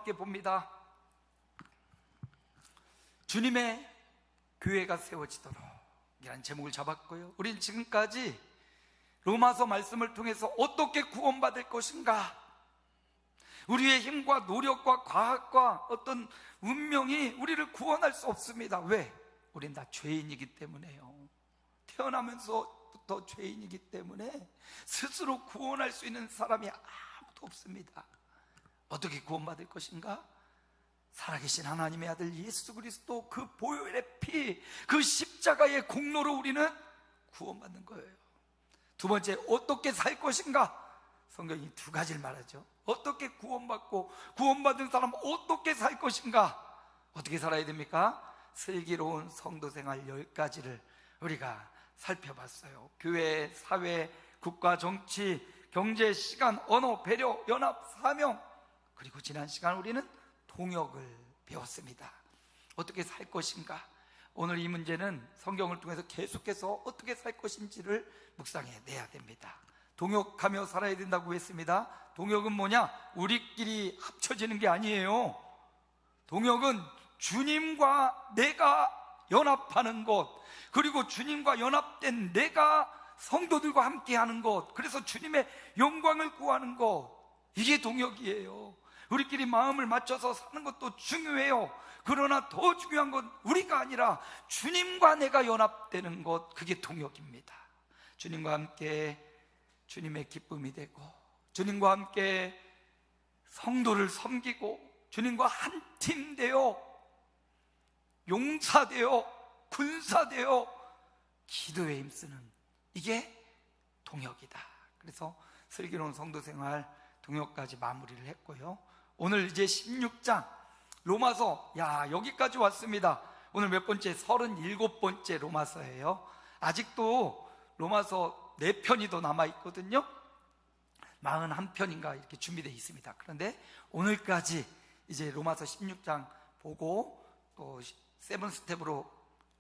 함께 봅니다. 주님의 교회가 세워지도록 이라는 제목을 잡았고요, 우리는 지금까지 로마서 말씀을 통해서 어떻게 구원받을 것인가, 우리의 힘과 노력과 과학과 어떤 운명이 우리를 구원할 수 없습니다. 왜? 우린 다 죄인이기 때문에요. 태어나면서부터 죄인이기 때문에 스스로 구원할 수 있는 사람이 아무도 없습니다. 어떻게 구원받을 것인가? 살아계신 하나님의 아들 예수 그리스도 그 보혈의 피, 그 십자가의 공로로 우리는 구원받는 거예요. 두 번째, 어떻게 살 것인가? 성경이 두 가지를 말하죠. 어떻게 구원받고, 구원받은 사람 어떻게 살 것인가? 어떻게 살아야 됩니까? 슬기로운 성도 생활 10가지를 우리가 살펴봤어요. 교회, 사회, 국가, 정치, 경제, 시간, 언어, 배려, 연합, 사명, 그리고 지난 시간 우리는 동역을 배웠습니다. 어떻게 살 것인가? 오늘 이 문제는 성경을 통해서 계속해서 어떻게 살 것인지를 묵상해 내야 됩니다. 동역하며 살아야 된다고 했습니다. 동역은 뭐냐? 우리끼리 합쳐지는 게 아니에요. 동역은 주님과 내가 연합하는 것, 그리고 주님과 연합된 내가 성도들과 함께 하는 것, 그래서 주님의 영광을 구하는 것, 이게 동역이에요. 우리끼리 마음을 맞춰서 사는 것도 중요해요. 그러나 더 중요한 건 우리가 아니라 주님과 내가 연합되는 것, 그게 동역입니다. 주님과 함께 주님의 기쁨이 되고, 주님과 함께 성도를 섬기고, 주님과 한 팀 되어 용사되어 군사되어 기도에 힘쓰는, 이게 동역이다. 그래서 슬기로운 성도생활 동역까지 마무리를 했고요, 오늘 이제 16장 로마서, 여기까지 왔습니다. 오늘 몇 번째? 37번째 로마서예요. 아직도 로마서 4편이 더 남아있거든요. 41편인가 이렇게 준비되어 있습니다. 그런데 오늘까지 이제 로마서 16장 보고 또 7스텝으로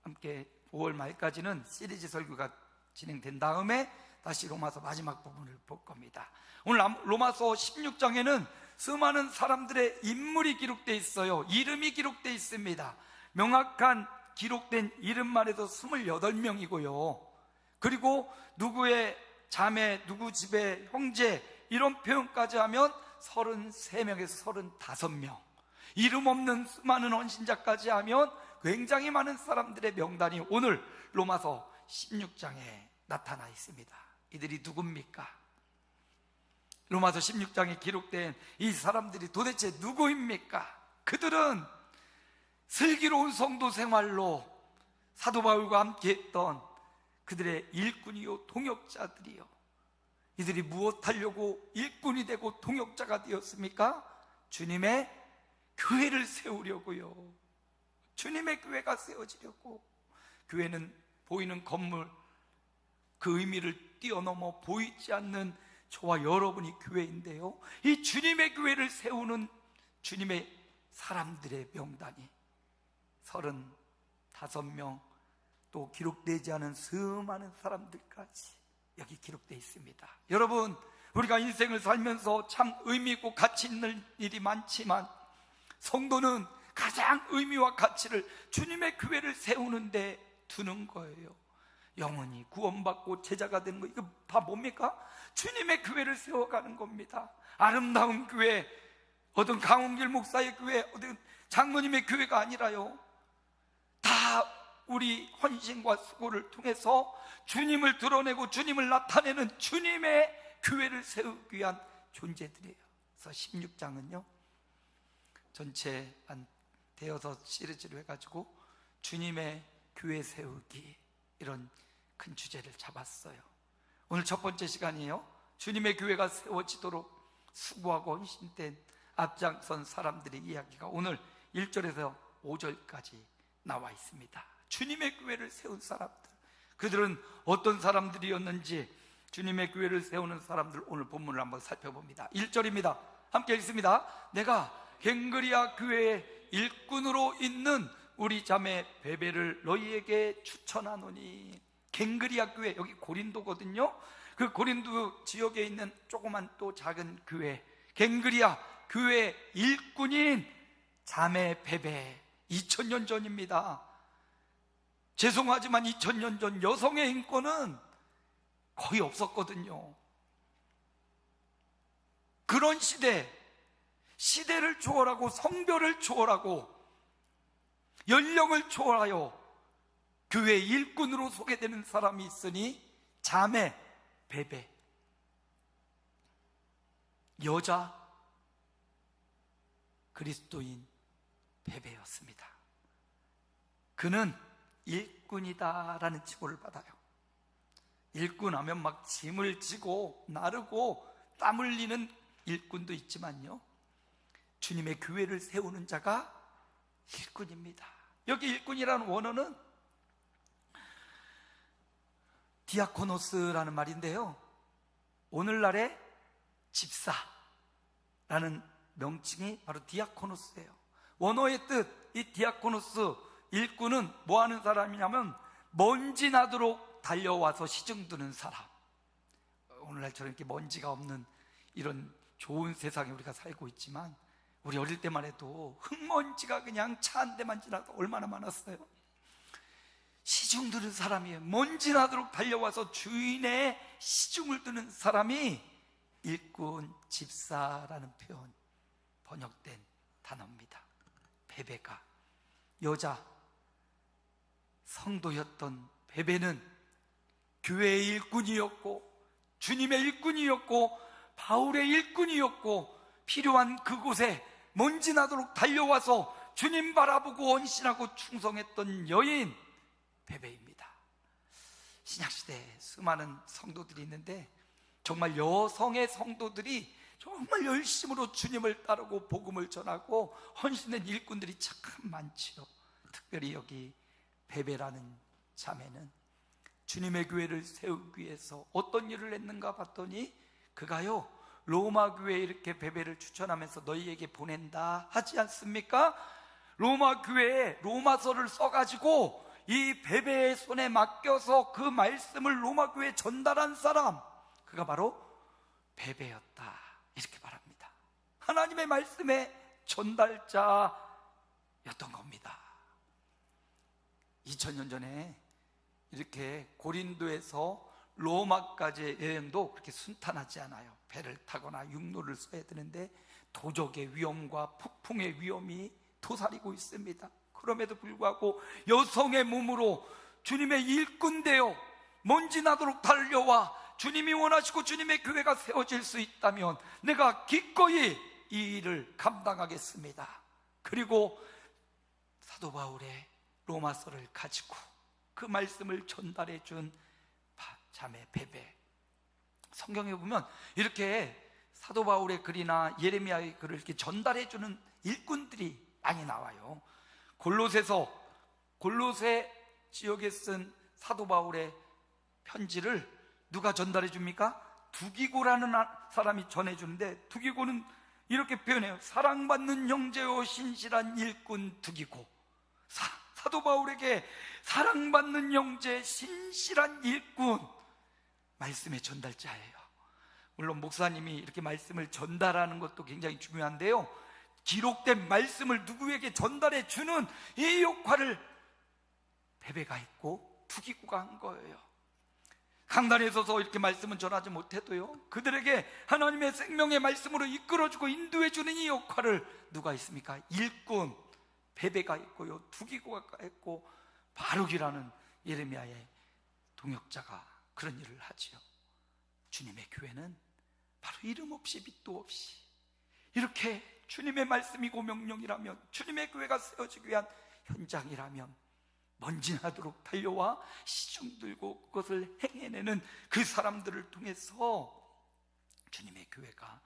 함께 5월 말까지는 시리즈 설교가 진행된 다음에 다시 로마서 마지막 부분을 볼 겁니다. 오늘 로마서 16장에는 수많은 사람들의 인물이 기록되어 있어요. 이름이 기록되어 있습니다. 명확한 기록된 이름만 해도 28명이고요 그리고 누구의 자매, 누구 집의 형제, 이런 표현까지 하면 33명에서 35명, 이름 없는 수많은 헌신자까지 하면 굉장히 많은 사람들의 명단이 오늘 로마서 16장에 나타나 있습니다. 이들이 누굽니까? 로마서 16장에 기록된 이 사람들이 도대체 누구입니까? 그들은 슬기로운 성도 생활로 사도 바울과 함께 했던 그들의 일꾼이요 동역자들이요. 이들이 무엇 하려고 일꾼이 되고 동역자가 되었습니까? 주님의 교회를 세우려고요. 주님의 교회가 세워지려고. 교회는 보이는 건물, 그 의미를 뛰어넘어 보이지 않는 저와 여러분이 교회인데요, 이 주님의 교회를 세우는 주님의 사람들의 명단이 35명, 또 기록되지 않은 수많은 사람들까지 여기 기록되어 있습니다. 여러분, 우리가 인생을 살면서 참 의미 있고 가치 있는 일이 많지만 성도는 가장 의미와 가치를 주님의 교회를 세우는 데 두는 거예요. 영원히 구원받고 제자가 되는 거, 이거 다 뭡니까? 주님의 교회를 세워가는 겁니다. 아름다운 교회, 어떤 강원길 목사의 교회, 어떤 장로님의 교회가 아니라요, 다 우리 헌신과 수고를 통해서 주님을 드러내고 주님을 나타내는 주님의 교회를 세우기 위한 존재들이에요. 그래서 16장은요 전체 한 대여섯 시리즈로 해가지고 주님의 교회 세우기, 이런 큰 주제를 잡았어요. 오늘 첫 번째 시간이에요. 주님의 교회가 세워지도록 수고하고 헌신된 앞장선 사람들의 이야기가 오늘 1절에서 5절까지 나와 있습니다. 주님의 교회를 세운 사람들, 그들은 어떤 사람들이었는지 주님의 교회를 세우는 사람들, 오늘 본문을 한번 살펴봅니다. 1절입니다. 함께 읽습니다. 내가 갱그리아 교회의 일꾼으로 있는 우리 자매 베베를 너희에게 추천하노니. 갱그리아 교회, 여기 고린도거든요. 그 고린도 지역에 있는 조그만 또 작은 교회, 갱그리아, 교회 일꾼인 자매 베베, 2000년 전입니다. 죄송하지만 2000년 전 여성의 인권은 거의 없었거든요. 그런 시대를 초월하고 성별을 초월하고 연령을 초월하여 교회 일꾼으로 소개되는 사람이 있으니 자매 베베, 여자 그리스도인 베베였습니다. 그는 일꾼이다라는 칭호를 받아요. 일꾼하면 막 짐을 지고 나르고 땀 흘리는 일꾼도 있지만요, 주님의 교회를 세우는 자가 일꾼입니다. 여기 일꾼이라는 원어는 디아코노스라는 말인데요, 오늘날의 집사라는 명칭이 바로 디아코노스예요. 원어의 뜻, 이 디아코노스, 일꾼은 뭐 하는 사람이냐면 먼지 나도록 달려와서 시중드는 사람. 오늘날처럼 이렇게 먼지가 없는 이런 좋은 세상에 우리가 살고 있지만, 우리 어릴 때만 해도 흙먼지가 그냥 차 한 대만 지나도 얼마나 많았어요. 시중 드는 사람이에요. 먼지 나도록 달려와서 주인의 시중을 드는 사람이 일꾼, 집사라는 표현, 번역된 단어입니다. 베베가 여자 성도였던 베베는 교회의 일꾼이었고 주님의 일꾼이었고 바울의 일꾼이었고, 필요한 그곳에 먼지 나도록 달려와서 주님 바라보고 헌신하고 충성했던 여인 베베입니다. 신약시대에 수많은 성도들이 있는데 정말 여성의 성도들이 정말 열심으로 주님을 따르고 복음을 전하고 헌신된 일꾼들이 참 많지요. 특별히 여기 베베라는 자매는 주님의 교회를 세우기 위해서 어떤 일을 했는가 봤더니, 그가요 로마 교회에 이렇게 베베를 추천하면서 너희에게 보낸다 하지 않습니까? 로마 교회에 로마서를 써가지고 이 베베의 손에 맡겨서 그 말씀을 로마 교회에 전달한 사람, 그가 바로 베베였다, 이렇게 말합니다. 하나님의 말씀의 전달자였던 겁니다. 2000년 전에 이렇게 고린도에서 로마까지의 여행도 그렇게 순탄하지 않아요. 배를 타거나 육로를 써야 되는데 도적의 위험과 폭풍의 위험이 도사리고 있습니다. 그럼에도 불구하고 여성의 몸으로 주님의 일꾼 되어 먼지 나도록 달려와 주님이 원하시고 주님의 교회가 세워질 수 있다면 내가 기꺼이 이 일을 감당하겠습니다. 그리고 사도 바울의 로마서를 가지고 그 말씀을 전달해 준 자매 베베, 성경에 보면 이렇게 사도 바울의 글이나 예레미야의 글을 이렇게 전달해 주는 일꾼들이 많이 나와요. 골로새 지역에 쓴 사도 바울의 편지를 누가 전달해 줍니까? 두기고라는 사람이 전해 주는데, 두기고는 이렇게 표현해요. 사랑받는 형제요 신실한 일꾼 두기고. 사도 바울에게 사랑받는 형제, 신실한 일꾼, 말씀의 전달자예요. 물론 목사님이 이렇게 말씀을 전달하는 것도 굉장히 중요한데요, 기록된 말씀을 누구에게 전달해 주는 이 역할을 베베가 했고 두기고가 한 거예요. 강단에 서서 이렇게 말씀은 전하지 못해도요, 그들에게 하나님의 생명의 말씀으로 이끌어주고 인도해주는 이 역할을 누가 했습니까? 일꾼 베베가 했고요, 두기고가 했고, 바룩이라는 예레미야의 동역자가 그런 일을 하지요. 주님의 교회는 바로 이름 없이 빛도 없이 이렇게 주님의 말씀이고 명령이라면, 주님의 교회가 세워지기 위한 현장이라면 먼지 나도록 달려와 시중 들고 그것을 행해내는 그 사람들을 통해서 주님의 교회가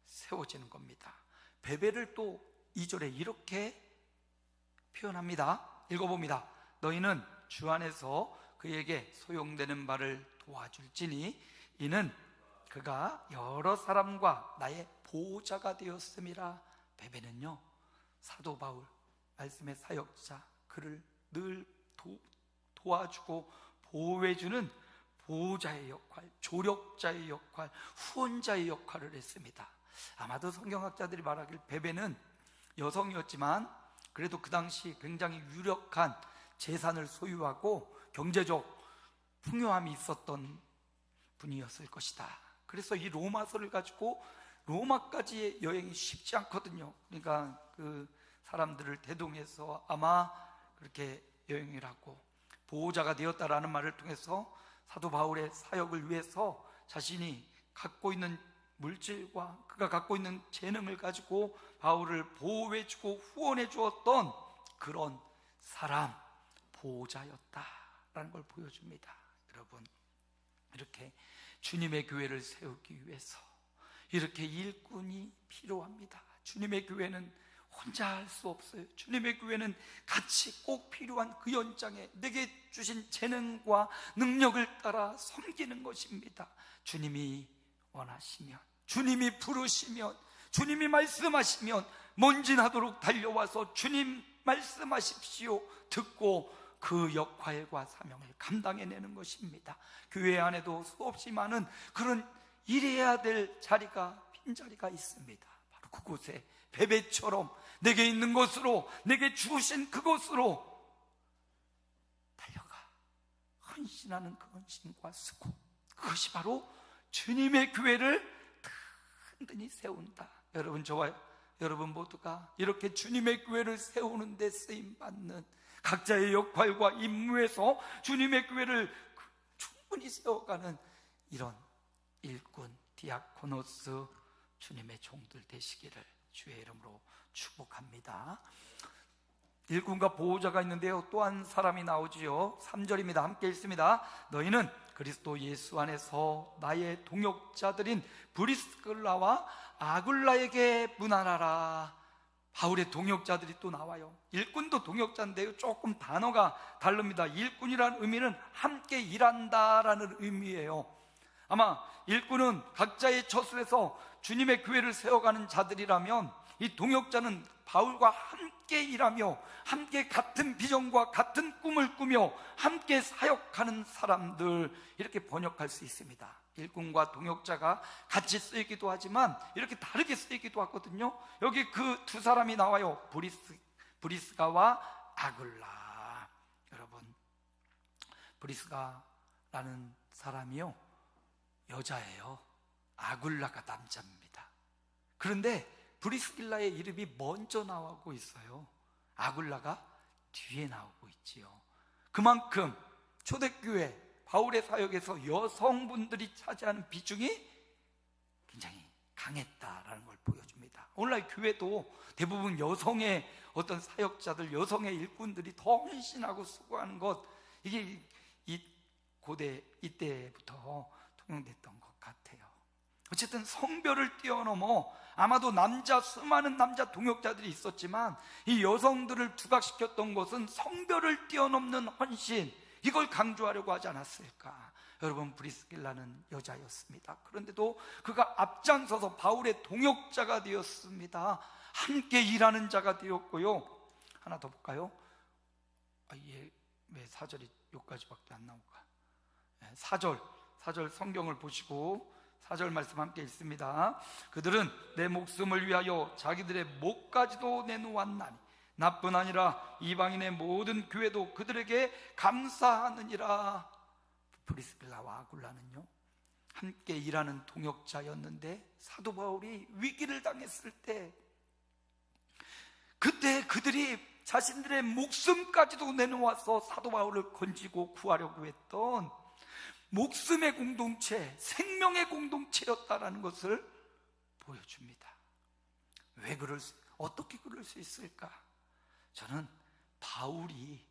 세워지는 겁니다. 베베를 또 2절에 이렇게 표현합니다. 읽어봅니다. 너희는 주 안에서 그에게 소용되는 바를 도와줄지니 이는 그가 여러 사람과 나의 보호자가 되었음이라. 베베는요, 사도 바울 말씀의 사역자, 그를 늘 도와주고 보호해주는 보호자의 역할, 조력자의 역할, 후원자의 역할을 했습니다. 아마도 성경학자들이 말하길 베베는 여성이었지만 그래도 그 당시 굉장히 유력한 재산을 소유하고 경제적 풍요함이 있었던 분이었을 것이다. 그래서 이 로마서를 가지고 로마까지의 여행이 쉽지 않거든요. 그러니까 그 사람들을 대동해서 아마 그렇게 여행을 하고 보호자가 되었다라는 말을 통해서 사도 바울의 사역을 위해서 자신이 갖고 있는 물질과 그가 갖고 있는 재능을 가지고 바울을 보호해주고 후원해 주었던 그런 사람, 보호자였다라는 걸 보여줍니다. 여러분, 이렇게 주님의 교회를 세우기 위해서 이렇게 일꾼이 필요합니다. 주님의 교회는 혼자 할 수 없어요. 주님의 교회는 같이 꼭 필요한 그 연장에 내게 주신 재능과 능력을 따라 섬기는 것입니다. 주님이 원하시면, 주님이 부르시면, 주님이 말씀하시면 먼지나도록 달려와서 주님 말씀하십시오 듣고 그 역할과 사명을 감당해내는 것입니다. 교회 안에도 수없이 많은 그런 일해야 될 자리가, 빈자리가 있습니다. 바로 그곳에 베베처럼 내게 있는 것으로, 내게 주신 그것으로 달려가 헌신하는 그 헌신과 수고, 그것이 바로 주님의 교회를 든든히 세운다. 여러분, 저와 여러분 모두가 이렇게 주님의 교회를 세우는 데 쓰임받는 각자의 역할과 임무에서 주님의 교회를 충분히 세워가는 이런 일꾼, 디아코노스, 주님의 종들 되시기를 주의 이름으로 축복합니다. 일꾼과 보호자가 있는데요, 또 한 사람이 나오지요. 3절입니다. 함께 읽습니다. 너희는 그리스도 예수 안에서 나의 동역자들인 브리스글라와 아굴라에게 문안하라. 바울의 동역자들이 또 나와요. 일꾼도 동역자인데요, 조금 단어가 다릅니다. 일꾼이라는 의미는 함께 일한다라는 의미예요. 아마 일꾼은 각자의 처소에서 주님의 교회를 세워가는 자들이라면, 이 동역자는 바울과 함께 일하며 함께 같은 비전과 같은 꿈을 꾸며 함께 사역하는 사람들, 이렇게 번역할 수 있습니다. 일꾼과 동역자가 같이 쓰이기도 하지만 이렇게 다르게 쓰이기도 하거든요. 여기 그 두 사람이 나와요. 브리스가와 아굴라. 여러분, 브리스가라는 사람이요, 여자예요. 아굴라가 남자입니다. 그런데 브리스길라의 이름이 먼저 나오고 있어요. 아굴라가 뒤에 나오고 있지요. 그만큼 초대교회 바울의 사역에서 여성분들이 차지하는 비중이 굉장히 강했다라는 걸 보여줍니다. 오늘날 교회도 대부분 여성의 어떤 사역자들, 여성의 일꾼들이 더 헌신하고 수고하는 것, 이게 이 고대 이때부터 통용됐던 것 같아요. 어쨌든 성별을 뛰어넘어 아마도 수많은 남자 동역자들이 있었지만 이 여성들을 두각시켰던 것은 성별을 뛰어넘는 헌신, 이걸 강조하려고 하지 않았을까. 여러분, 브리스길라는 여자였습니다. 그런데도 그가 앞장서서 바울의 동역자가 되었습니다. 함께 일하는 자가 되었고요. 하나 더 볼까요? 왜 4절이 여기까지밖에 안 나올까? 4절 성경을 보시고 4절 말씀 함께 읽습니다. 그들은 내 목숨을 위하여 자기들의 목까지도 내놓았나니 나뿐 아니라 이방인의 모든 교회도 그들에게 감사하느니라. 브리스길라와 아굴라는요, 함께 일하는 동역자였는데 사도 바울이 위기를 당했을 때, 그때 그들이 자신들의 목숨까지도 내놓아서 사도 바울을 건지고 구하려고 했던 목숨의 공동체, 생명의 공동체였다라는 것을 보여줍니다. 어떻게 그럴 수 있을까? 저는 바울이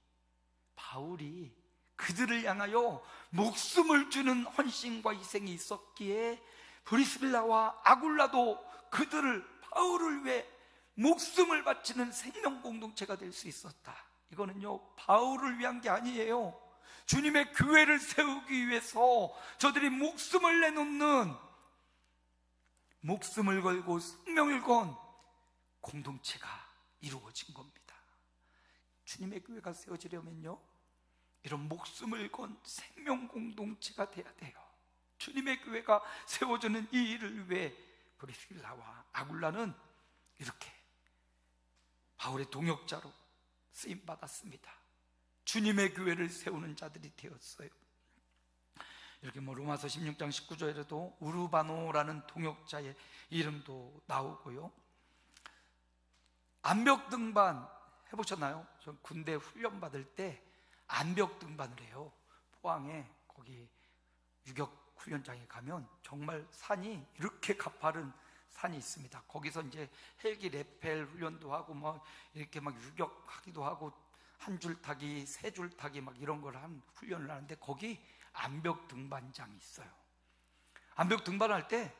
그들을 향하여 목숨을 주는 헌신과 희생이 있었기에 브리스길라와 아굴라도 바울을 위해 목숨을 바치는 생명 공동체가 될 수 있었다. 이거는요, 바울을 위한 게 아니에요. 주님의 교회를 세우기 위해서 저들이 목숨을 내놓는, 목숨을 걸고 생명을 건 공동체가 이루어진 겁니다. 주님의 교회가 세워지려면요, 이런 목숨을 건 생명 공동체가 돼야 돼요. 주님의 교회가 세워지는 이 일을 위해 브리스길라와 아굴라는 이렇게 바울의 동역자로 쓰임 받았습니다. 주님의 교회를 세우는 자들이 되었어요. 이렇게 로마서 16장 19절에도 우르바노라는 동역자의 이름도 나오고요. 암벽 등반 해보셨나요? 전 군대 훈련 받을 때 암벽 등반을 해요. 포항에 거기 유격 훈련장에 가면 정말 산이 이렇게 가파른 산이 있습니다. 거기서 이제 헬기 레펠 훈련도 하고 이렇게 유격하기도 하고 한 줄 타기, 세 줄 타기 이런 걸 훈련을 하는데 거기 암벽 등반장이 있어요. 암벽 등반할 때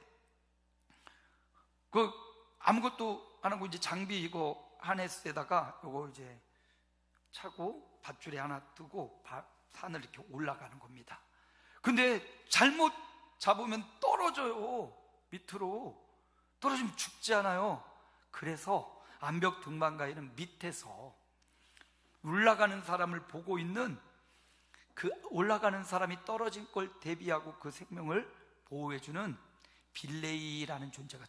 아무것도 안 하고 이제 장비 이거 하네스에다가 이거 이제 차고 밧줄에 하나 뜨고 산을 이렇게 올라가는 겁니다. 근데 잘못 잡으면 떨어져요. 밑으로 떨어지면 죽지 않아요. 그래서 암벽 등반가에는 밑에서 올라가는 사람을 보고 있는 그 올라가는 사람이 떨어진 걸 대비하고 그 생명을 보호해주는 빌레이라는 존재가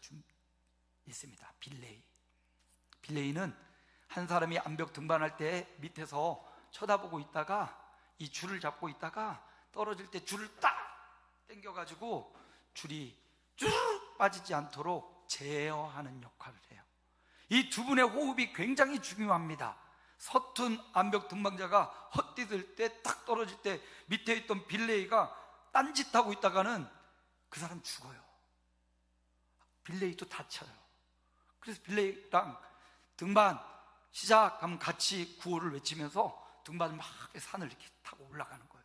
있습니다. 빌레이는 한 사람이 암벽 등반할 때 밑에서 쳐다보고 있다가 이 줄을 잡고 있다가 떨어질 때 줄을 딱 당겨가지고 줄이 쭉 빠지지 않도록 제어하는 역할을 해요. 이 두 분의 호흡이 굉장히 중요합니다. 서툰 암벽 등반자가 헛디딜 때 딱 떨어질 때 밑에 있던 빌레이가 딴짓하고 있다가는 그 사람 죽어요. 빌레이도 다쳐요. 그래서 빌레이랑 등반 시작하면 같이 구호를 외치면서 등반을 막 산을 이렇게 타고 올라가는 거예요.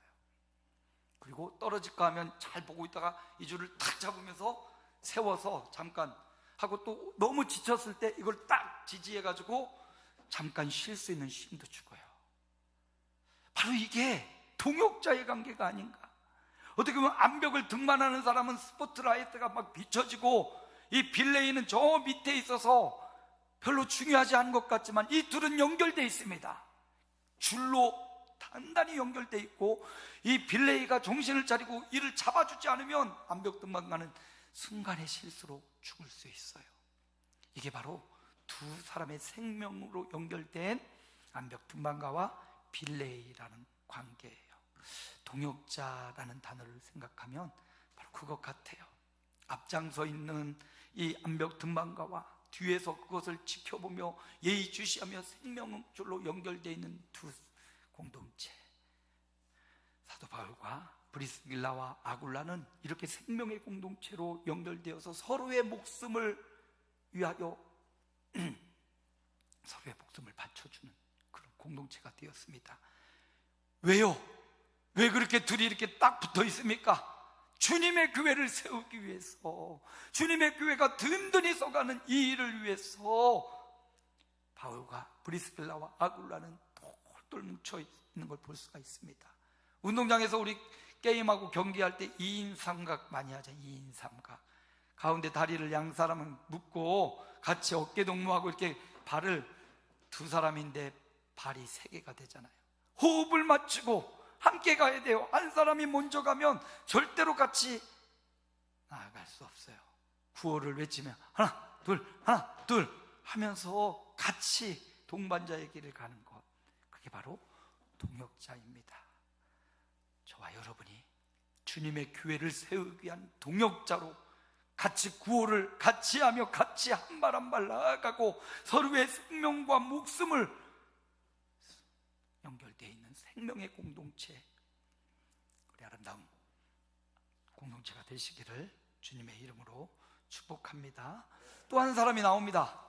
그리고 떨어질까 하면 잘 보고 있다가 이 줄을 탁 잡으면서 세워서 잠깐 하고 또 너무 지쳤을 때 이걸 딱 지지해가지고 잠깐 쉴 수 있는 힘도 주고요. 바로 이게 동역자의 관계가 아닌가. 어떻게 보면 암벽을 등반하는 사람은 스포트라이트가 막 비춰지고 이 빌레이는 저 밑에 있어서 별로 중요하지 않은 것 같지만 이 둘은 연결되어 있습니다. 줄로 단단히 연결되어 있고 이 빌레이가 정신을 차리고 이를 잡아주지 않으면 암벽 등반가는 순간의 실수로 죽을 수 있어요. 이게 바로 두 사람의 생명으로 연결된 암벽 등반가와 빌레이라는 관계예요. 동역자라는 단어를 생각하면 바로 그것 같아요. 앞장서 있는 이 암벽 등반가와 뒤에서 그것을 지켜보며 예의주시하며 생명줄로 연결되어 있는 두 공동체. 사도 바울과 브리스길라와 아굴라는 이렇게 생명의 공동체로 연결되어서 서로의 목숨을 위하여 서로의 목숨을 바쳐주는 그런 공동체가 되었습니다. 왜요? 왜 그렇게 둘이 이렇게 딱 붙어 있습니까? 주님의 교회를 세우기 위해서, 주님의 교회가 든든히 서가는 이 일을 위해서 바울과 브리스길라와 아굴라는 똘똘 뭉쳐 있는 걸 볼 수가 있습니다. 운동장에서 우리 게임하고 경기할 때 2인 삼각 많이 하죠. 2인 삼각. 가운데 다리를 양 사람은 묶고 같이 어깨 동무하고 이렇게 발을 두 사람인데 발이 세 개가 되잖아요. 호흡을 맞추고 함께 가야 돼요. 한 사람이 먼저 가면 절대로 같이 나아갈 수 없어요. 구호를 외치면 하나 둘 하면서 같이 동반자의 길을 가는 것, 그게 바로 동역자입니다. 저와 여러분이 주님의 교회를 세우기 위한 동역자로 같이 구호를 같이 하며 같이 한 발 한 발 나아가고 서로의 생명과 목숨을 연결되어 있는 생명의 공동체, 우리 아름다운 공동체가 되시기를 주님의 이름으로 축복합니다. 또 한 사람이 나옵니다.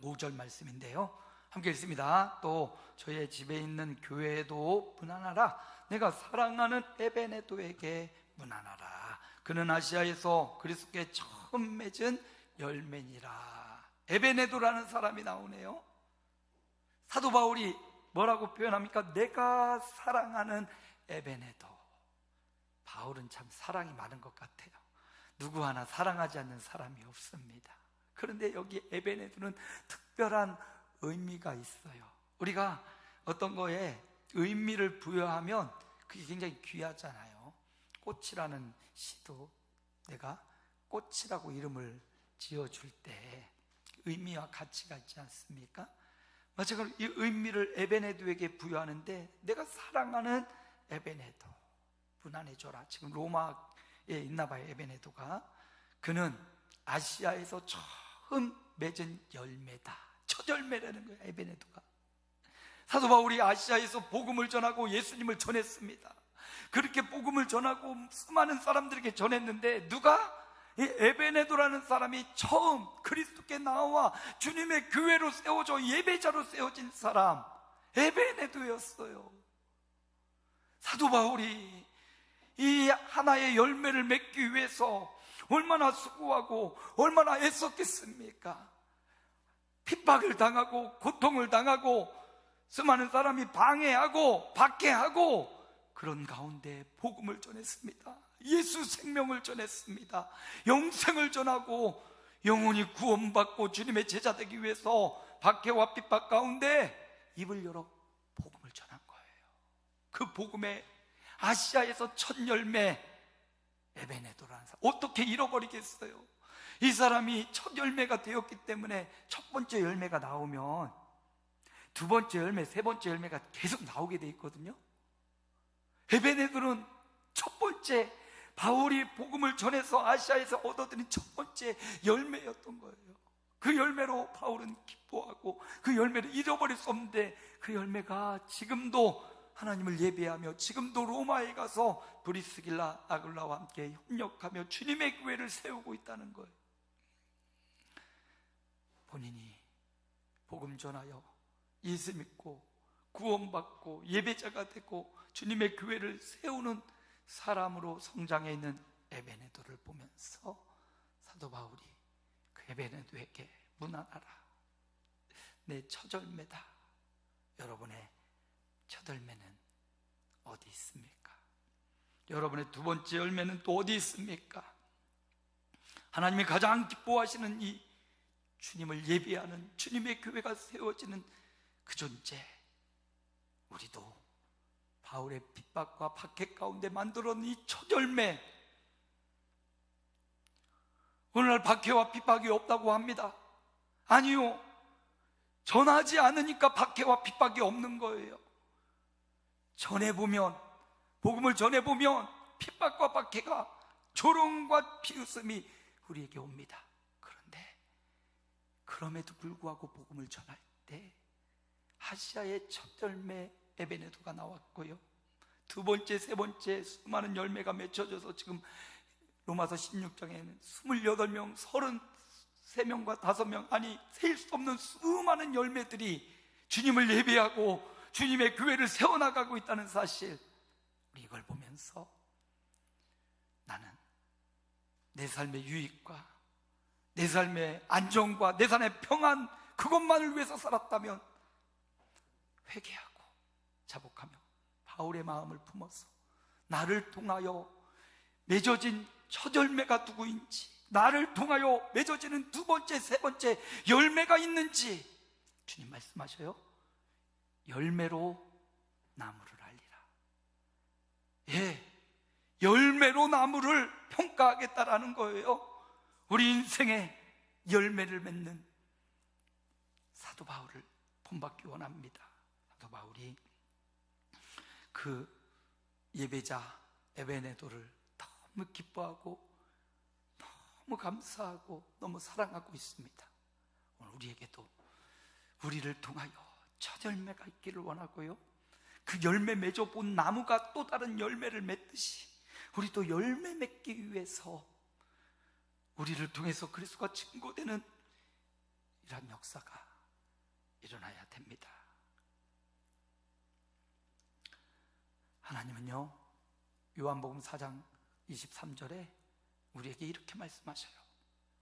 5절 말씀인데요, 함께 읽습니다. 또 저의 집에 있는 교회도 문안하라. 내가 사랑하는 에베네도에게 문안하라. 그는 아시아에서 그리스도께 처음 맺은 열매니라. 에베네도라는 사람이 나오네요. 사도 바울이 뭐라고 표현합니까? 내가 사랑하는 에베네도. 바울은 참 사랑이 많은 것 같아요. 누구 하나 사랑하지 않는 사람이 없습니다. 그런데 여기 에베네도는 특별한 의미가 있어요. 우리가 어떤 거에 의미를 부여하면 그게 굉장히 귀하잖아요. 꽃이라는 시도 내가 꽃이라고 이름을 지어줄 때 의미와 가치가 있지 않습니까? 마찬가지로 이 의미를 에베네도에게 부여하는데, 내가 사랑하는 에베네도 분한해줘라. 지금 로마에 있나 봐요, 에베네도가. 그는 아시아에서 처음 맺은 열매다. 첫 열매라는 거예요, 에베네도가. 사도 바울이 아시아에서 복음을 전하고 예수님을 전했습니다. 그렇게 복음을 전하고 수많은 사람들에게 전했는데, 누가? 이 에베네도라는 사람이 처음 그리스도께 나와 주님의 교회로 세워져 예배자로 세워진 사람, 에베네도였어요. 사도 바울이 이 하나의 열매를 맺기 위해서 얼마나 수고하고 얼마나 애썼겠습니까? 핍박을 당하고 고통을 당하고 수많은 사람이 방해하고 박해하고, 그런 가운데 복음을 전했습니다. 예수 생명을 전했습니다. 영생을 전하고 영혼이 구원받고 주님의 제자 되기 위해서 박해와 핍박 가운데 입을 열어 복음을 전한 거예요. 그 복음의 아시아에서 첫 열매 에베네도라는 사람, 어떻게 잃어버리겠어요? 이 사람이 첫 열매가 되었기 때문에 첫 번째 열매가 나오면 두 번째 열매, 세 번째 열매가 계속 나오게 돼 있거든요. 에베네도는 첫 번째, 바울이 복음을 전해서 아시아에서 얻어들인 첫 번째 열매였던 거예요. 그 열매로 바울은 기뻐하고 그 열매를 잃어버릴 수 없는데, 그 열매가 지금도 하나님을 예배하며 지금도 로마에 가서 브리스길라 아굴라와 함께 협력하며 주님의 교회를 세우고 있다는 거예요. 본인이 복음 전하여 예수 믿고 구원받고 예배자가 되고 주님의 교회를 세우는 사람으로 성장해 있는 에베네도를 보면서 사도 바울이 그 에베네도에게 문안하라. 내 첫 열매다. 여러분의 첫 열매는 어디 있습니까? 여러분의 두 번째 열매는 또 어디 있습니까? 하나님이 가장 기뻐하시는 이 주님을 예배하는 주님의 교회가 세워지는 그 존재, 우리도 바울의 핍박과 박해 가운데 만들어낸 이 첫 열매, 오늘날 박해와 핍박이 없다고 합니다. 아니요, 전하지 않으니까 박해와 핍박이 없는 거예요. 전해보면, 복음을 전해보면 핍박과 박해가, 조롱과 비웃음이 우리에게 옵니다. 그런데 그럼에도 불구하고 복음을 전할 때 아시아의 첫 열매 에베네도가 나왔고요, 두 번째, 세 번째 수많은 열매가 맺혀져서 지금 로마서 16장에는 28명, 33명과 5명, 아니 셀 수 없는 수많은 열매들이 주님을 예배하고 주님의 교회를 세워나가고 있다는 사실, 우리 이걸 보면서 나는 내 삶의 유익과 내 삶의 안정과 내 삶의 평안, 그것만을 위해서 살았다면 회개하고 자복하며 바울의 마음을 품어서 나를 통하여 맺어진 첫 열매가 누구인지, 나를 통하여 맺어지는 두 번째, 세 번째 열매가 있는지, 주님 말씀하셔요. 열매로 나무를 알리라. 예, 열매로 나무를 평가하겠다라는 거예요. 우리 인생에 열매를 맺는 사도 바울을 본받기 원합니다. 사도 바울이 그 예배자 에베네도를 너무 기뻐하고 너무 감사하고 너무 사랑하고 있습니다. 오늘 우리에게도 우리를 통하여 첫 열매가 있기를 원하고요, 그 열매 맺어본 나무가 또 다른 열매를 맺듯이 우리도 열매 맺기 위해서 우리를 통해서 그리스도가 증거되는 이러한 역사가 일어나야 됩니다. 하나님은요, 요한복음 4장 23절에 우리에게 이렇게 말씀하셔요.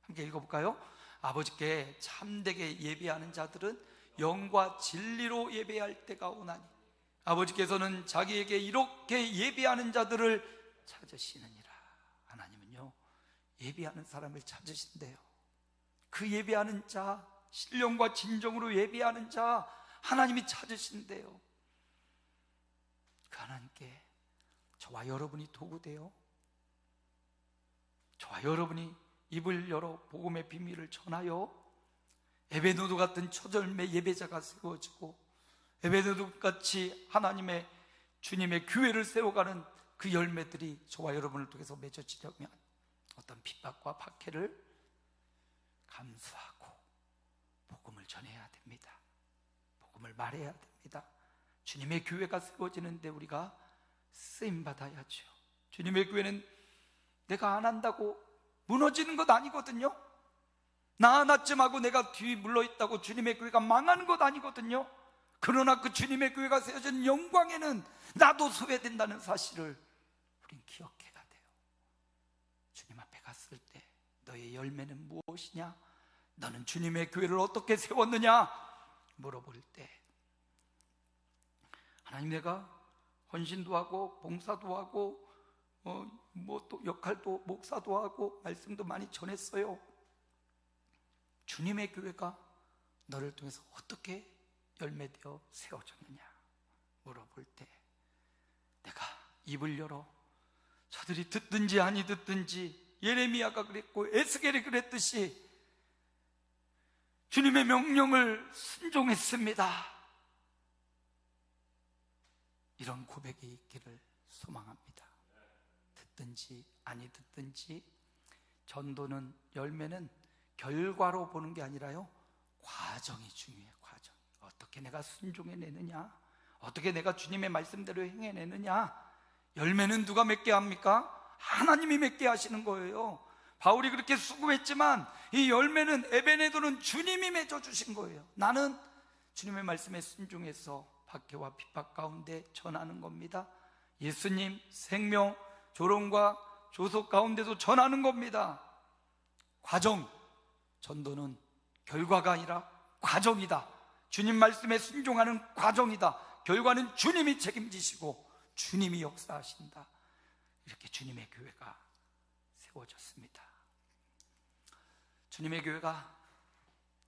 함께 읽어볼까요? 아버지께 참되게 예배하는 자들은 영과 진리로 예배할 때가 오나니 아버지께서는 자기에게 이렇게 예배하는 자들을 찾으시느니라. 하나님은요, 예배하는 사람을 찾으신대요. 그 예배하는 자, 신령과 진정으로 예배하는 자, 하나님이 찾으신대요. 그 하나님께 저와 여러분이 도구되어 저와 여러분이 입을 열어 복음의 비밀을 전하여 에베네도 같은 초절매 예배자가 세워지고 에베네도 같이 하나님의 주님의 교회를 세워가는 그 열매들이 저와 여러분을 통해서 맺어지려면 어떤 핍박과 박해를 감수하고 복음을 전해야 됩니다. 복음을 말해야 됩니다. 주님의 교회가 세워지는데 우리가 쓰임받아야죠. 주님의 교회는 내가 안 한다고 무너지는 것 아니거든요. 나 하나쯤 하고 내가 뒤 물러있다고 주님의 교회가 망하는 것 아니거든요. 그러나 그 주님의 교회가 세워진 영광에는 나도 소외된다는 사실을 우린 기억해야 돼요. 주님 앞에 갔을 때 너의 열매는 무엇이냐? 너는 주님의 교회를 어떻게 세웠느냐? 물어볼 때 하나님, 내가 헌신도 하고 봉사도 하고 또 역할도 목사도 하고 말씀도 많이 전했어요. 주님의 교회가 너를 통해서 어떻게 열매되어 세워졌느냐 물어볼 때 내가 입을 열어 저들이 듣든지 아니 듣든지 예레미야가 그랬고 에스겔이 그랬듯이 주님의 명령을 순종했습니다, 이런 고백이 있기를 소망합니다. 듣든지 아니 듣든지 전도는, 열매는 결과로 보는 게 아니라요, 과정이 중요해요. 과정. 어떻게 내가 순종해내느냐, 어떻게 내가 주님의 말씀대로 행해내느냐. 열매는 누가 맺게 합니까? 하나님이 맺게 하시는 거예요. 바울이 그렇게 수고했지만 이 열매는, 에베네도는 주님이 맺어주신 거예요. 나는 주님의 말씀에 순종해서 박해와 핍박 가운데 전하는 겁니다. 예수님 생명, 조롱과 조속 가운데도 전하는 겁니다. 과정, 전도는 결과가 아니라 과정이다. 주님 말씀에 순종하는 과정이다. 결과는 주님이 책임지시고 주님이 역사하신다. 이렇게 주님의 교회가 세워졌습니다. 주님의 교회가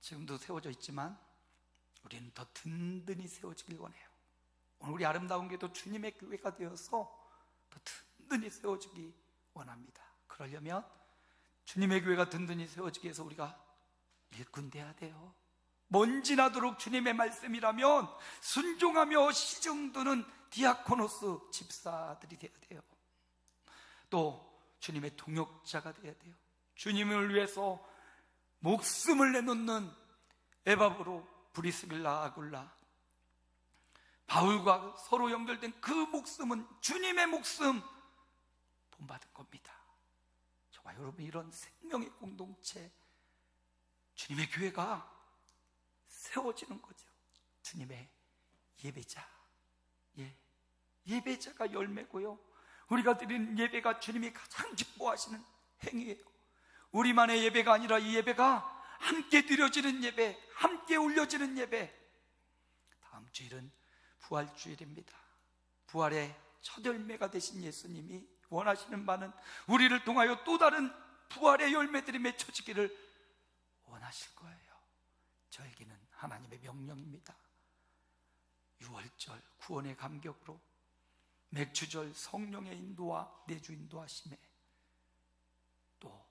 지금도 세워져 있지만 우리는 더 든든히 세워지길 원해요. 오늘 우리 아름다운 교회도 주님의 교회가 되어서 더 든든히 세워지기 원합니다. 그러려면 주님의 교회가 든든히 세워지기 위해서 우리가 일꾼 돼야 돼요. 먼지 나도록 주님의 말씀이라면 순종하며 시중드는 디아코노스 집사들이 돼야 돼요. 또 주님의 동역자가 돼야 돼요. 주님을 위해서 목숨을 내놓는 에바브로, 브리스길라, 아굴라, 바울과 서로 연결된 그 목숨은 주님의 목숨 본받은 겁니다. 저와 여러분, 이런 생명의 공동체, 주님의 교회가 세워지는 거죠. 주님의 예배자, 예배자가 열매고요, 우리가 드리는 예배가 주님이 가장 기뻐하시는 행위예요. 우리만의 예배가 아니라 이 예배가 함께 드려지는 예배, 함께 올려지는 예배. 다음 주일은 부활주일입니다. 부활의 첫 열매가 되신 예수님이 원하시는 바는 우리를 통하여 또 다른 부활의 열매들이 맺혀지기를 원하실 거예요. 저에게는 하나님의 명령입니다. 유월절 구원의 감격으로, 맥주절 성령의 인도와 내주 인도하심에, 또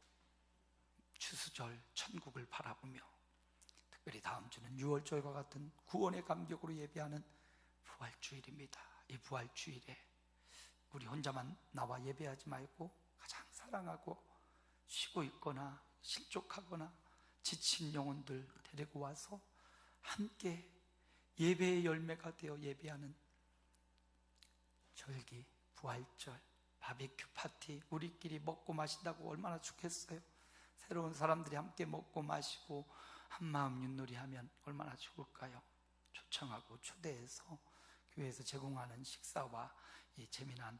추수절 천국을 바라보며, 특별히 다음 주는 유월절과 같은 구원의 감격으로 예배하는 부활주일입니다. 이 부활주일에 우리 혼자만 나와 예배하지 말고 가장 사랑하고 쉬고 있거나 실족하거나 지친 영혼들 데리고 와서 함께 예배의 열매가 되어 예배하는 절기, 부활절, 바비큐 파티, 우리끼리 먹고 마신다고 얼마나 좋겠어요. 새로운 사람들이 함께 먹고 마시고 한마음 윷놀이하면 얼마나 좋을까요? 초청하고 초대해서 교회에서 제공하는 식사와 이 재미난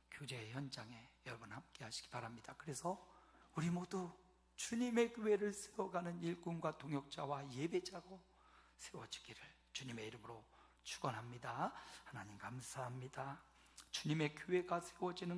교제 현장에 여러분 함께 하시기 바랍니다. 그래서 우리 모두 주님의 교회를 세워가는 일꾼과 동역자와 예배자로 세워지기를 주님의 이름으로 축원합니다. 하나님 감사합니다. 주님의 교회가 세워지는